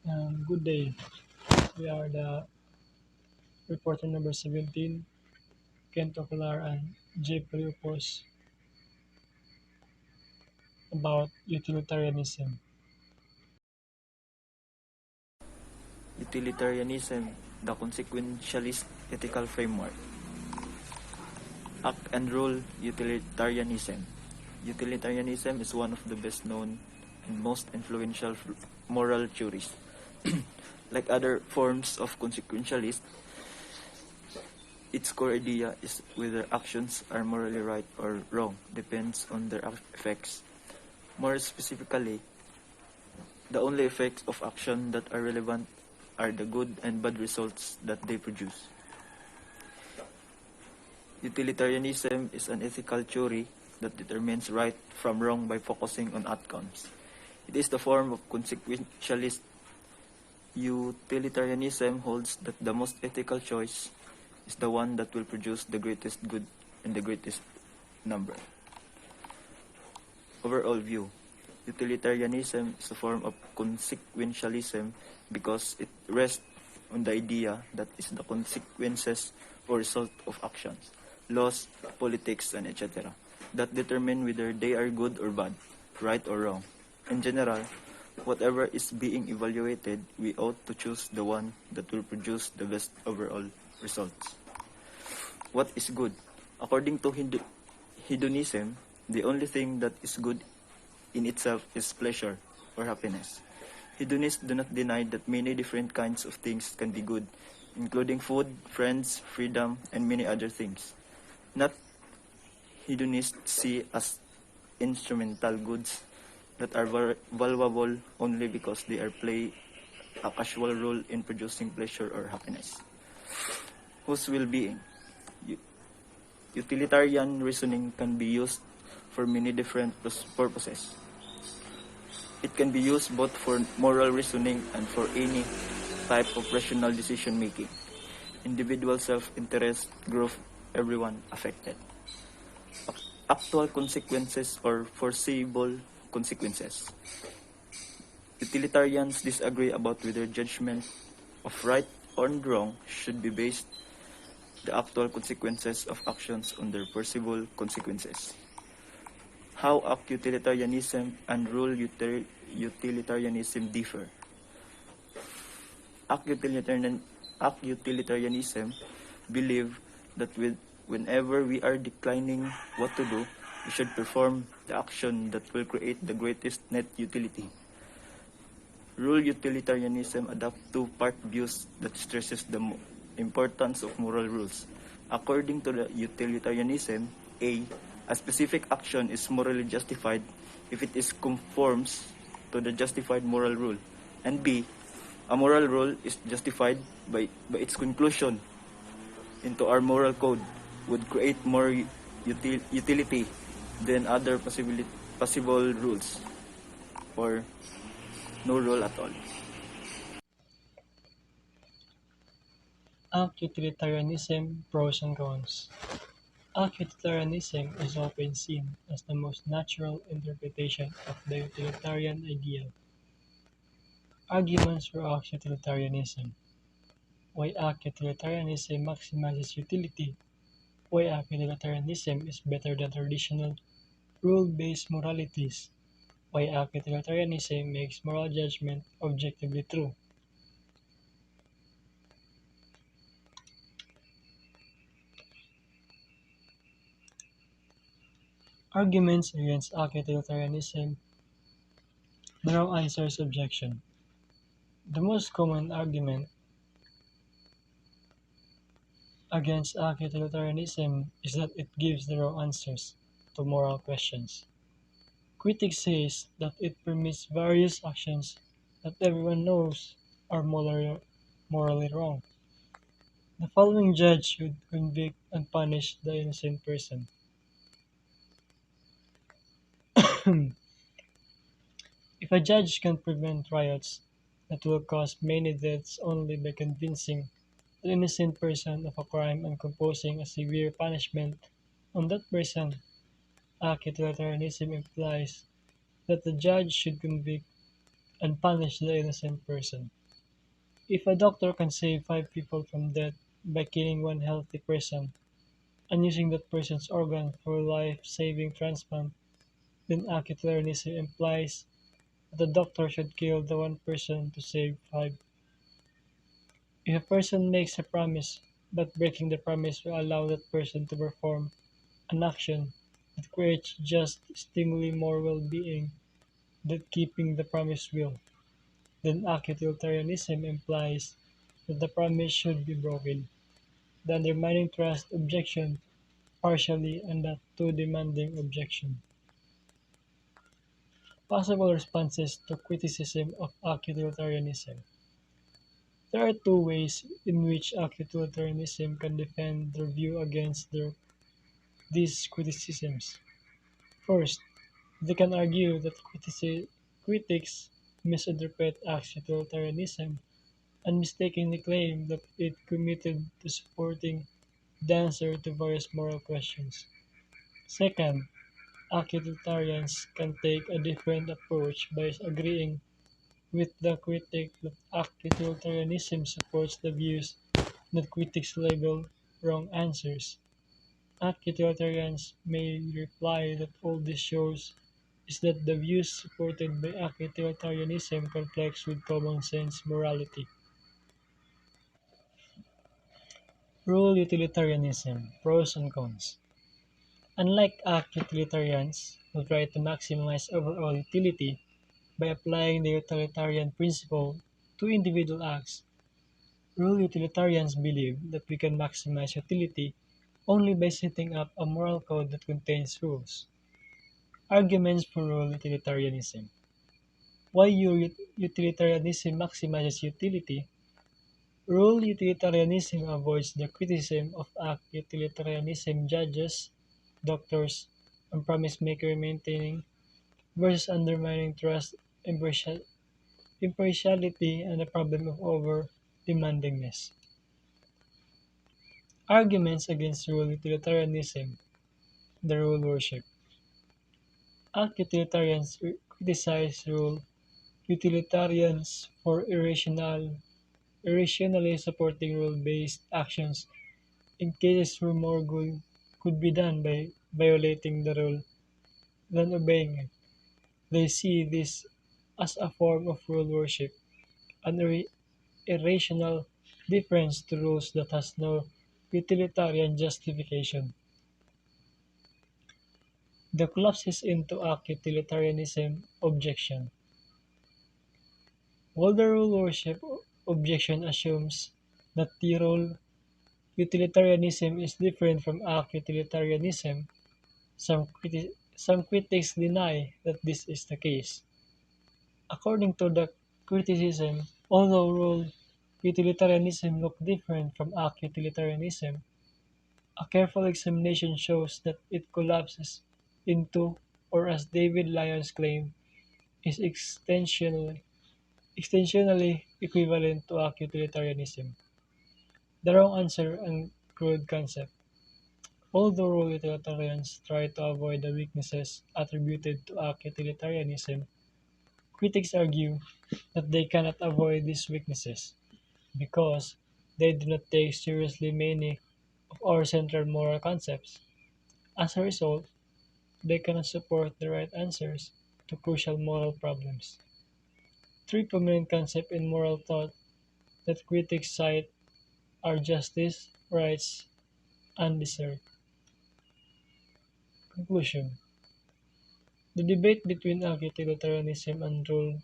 Good day. We are the reporter number 17, Ken Tokular and J. Priupos about utilitarianism. Utilitarianism, the consequentialist ethical framework. Act and rule utilitarianism. Utilitarianism is one of the best known and most influential moral theories. Like other forms of consequentialist, its core idea is whether actions are morally right or wrong depends on their effects. More specifically, the only effects of action that are relevant are the good and bad results that they produce. Utilitarianism is an ethical theory that determines right from wrong by focusing on outcomes. It is the form of consequentialist. Utilitarianism holds that the most ethical choice is the one that will produce the greatest good and the greatest number. Overall view. Utilitarianism is a form of consequentialism because it rests on the idea that is the consequences or result of actions, laws, politics, and etc. that determine whether they are good or bad, right or wrong. In general, whatever is being evaluated, we ought to choose the one that will produce the best overall results. What is good? According to hedonism, the only thing that is good in itself is pleasure or happiness. Hedonists do not deny that many different kinds of things can be good, including food, friends, freedom, and many other things. Not hedonists see as instrumental goods that are valuable only because they are play a casual role in producing pleasure or happiness. Whose well-being? Utilitarian reasoning can be used for many different purposes. It can be used both for moral reasoning and for any type of rational decision making. Individual self-interest, growth, everyone affected. Actual consequences or foreseeable consequences. Utilitarians disagree about whether judgment of right or wrong should be based the actual consequences of actions on their foreseeable consequences. How act utilitarianism and rule utilitarianism differ. Act utilitarianism believe that whenever we are declining what to do, we should perform the action that will create the greatest net utility. Rule utilitarianism adopt two-part views that stresses the importance of moral rules. According to the utilitarianism, a specific action is morally justified if it is conforms to the justified moral rule, and B, a moral rule is justified by its conclusion into our moral code would create more utility than other possible rules or no rule at all. Utilitarianism, pros and cons. Utilitarianism is often seen as the most natural interpretation of the utilitarian ideal. Arguments for utilitarianism. Why utilitarianism maximizes utility. Why utilitarianism is better than traditional rule-based moralities. Why utilitarianism makes moral judgment objectively true. Arguments against utilitarianism. The no answers objection. The most common argument against utilitarianism is that it gives the wrong answers to moral questions. Critics say that it permits various actions that everyone knows are morally wrong. The following judge should convict and punish the innocent person. If a judge can prevent riots that will cause many deaths only by convincing the innocent person of a crime and imposing a severe punishment on that person, utilitarianism implies that the judge should convict and punish the innocent person. If a doctor can save five people from death by killing one healthy person and using that person's organ for life-saving transplant, then utilitarianism implies that the doctor should kill the one person to save five. If a person makes a promise, but breaking the promise will allow that person to perform an action that creates just stimuli more well-being than keeping the promise will, then utilitarianism implies that the promise should be broken. The undermining trust objection partially and the too demanding objection. Possible responses to criticism of utilitarianism. There are two ways in which utilitarianism can defend their view against these criticisms. First, they can argue that critics misinterpret utilitarianism and mistakenly claim that it committed to supporting the answer to various moral questions. Second, utilitarians can take a different approach by agreeing with the critic that utilitarianism supports the views that critics label wrong answers. Utilitarians may reply that all this shows is that the views supported by utilitarianism conflicts with common sense morality. Rule utilitarianism, pros and cons. Unlike utilitarians, who try to maximize overall utility by applying the utilitarian principle to individual acts, rule utilitarians believe that we can maximize utility only by setting up a moral code that contains rules. Arguments for rule utilitarianism. Why utilitarianism maximizes utility? Rule utilitarianism avoids the criticism of utilitarianism judges, doctors, and promise maker maintaining versus undermining trust, impartiality, and the problem of over demandingness. Arguments against rule utilitarianism, the rule worship. Utilitarians criticize rule utilitarians for irrationally supporting rule-based actions in cases where more good could be done by violating the rule than obeying it. They see this as a form of rule worship, an irrational difference to rules that has no utilitarian justification. The collapses into a utilitarianism objection. While the rule worship objection assumes that the rule utilitarianism is different from utilitarianism, some critics deny that this is the case. According to the criticism, although rule utilitarianism look different from utilitarianism, a careful examination shows that it collapses into, or as David Lyons claimed, is extensionally equivalent to utilitarianism. The wrong answer and crude concept. Although rule utilitarians try to avoid the weaknesses attributed to utilitarianism, critics argue that they cannot avoid these weaknesses because they do not take seriously many of our central moral concepts. As a result, they cannot support the right answers to crucial moral problems. Three prominent concepts in moral thought that critics cite are justice, rights, and desert. Conclusion. The debate between utilitarianism and rule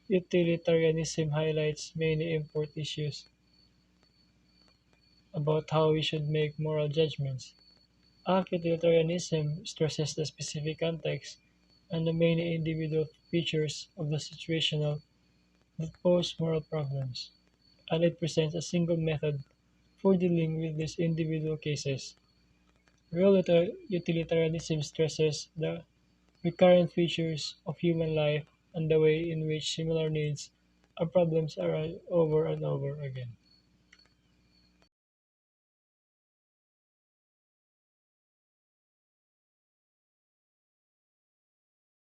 utilitarianism highlights many important issues about how we should make moral judgments. Utilitarianism stresses the specific context and the many individual features of the situational that pose moral problems, and it presents a single method for dealing with these individual cases. Real utilitarianism stresses the recurrent features of human life and the way in which similar needs and problems arise over and over again.